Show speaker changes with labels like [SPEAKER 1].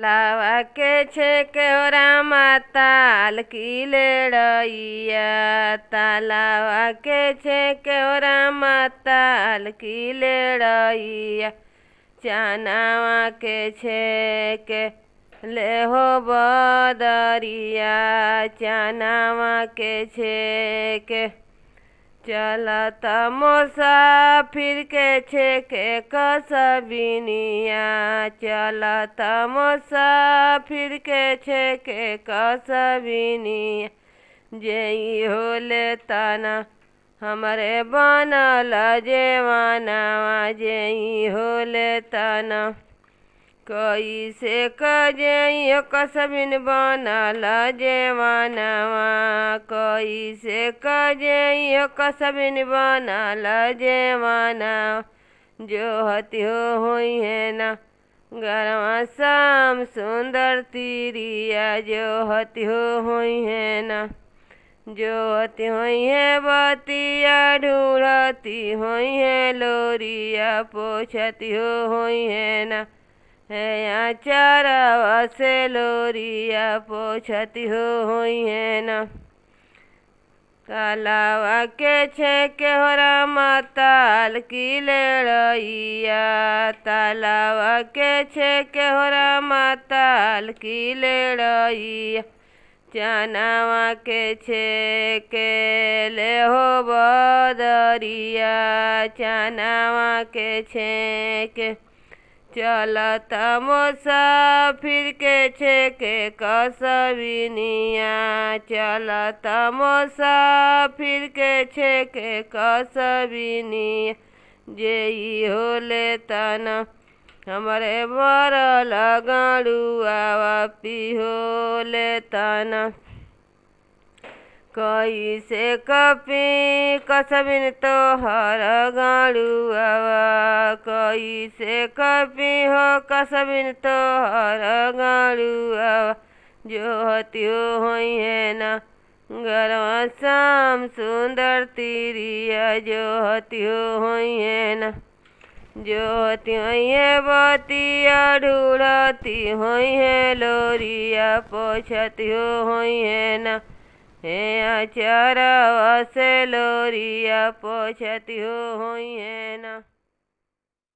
[SPEAKER 1] लावा के छे केवरा माताल की लेड़ैया, तालावा के छे केवरा माताल की लेड़ैया। चानावा के छे के ले हो बदरिया, चानावा के छे के चलत मुसाफिर के छे के कसबिनिया, चलत मुसाफिर के छे के कसबिनिया। जेई होले तना हमरे बनल जेवानावा, जेई होले तना कैसे कजई कसबिन बनल जेवानावा, कैसे कजई कसबिन बनल जेवानावा। जो हती होई है ना गरवा शाम सुंदर तिरिया, जो हती होई है ना जो हती होई है बतिया, ढूढ़ती होई है लोरिया, पोछती होई है ना है चारावा से लोरिया, पोछती होई है ना। तालावा के छे केवरा माताल की लेड़ैया, तालावा के छे केवरा माताल की लेड़ैया। चानावा के छे के ले हो बदरिया, चानावा के छे के चलत मुसाफिर के छे के कसबिनिया, चलत मुसाफिर के छे के कसबिनिया। जेई होले तना हमरे भरल गड़ुआवा, पिहोले तना कैसे कपी कसबिन तोहर गड़ुआवा, कैसे कपी हो कसबिन तोहर गड़ुआवा। जो हती होई है ना गरवा शाम सुंदर तिरिया, जो हती होई है ना जो हती होई है बतिया, ढूढ़ती होई है लोरिया, पोछती होई है ना है चारावा से लोरिया, पोछती होई है ना।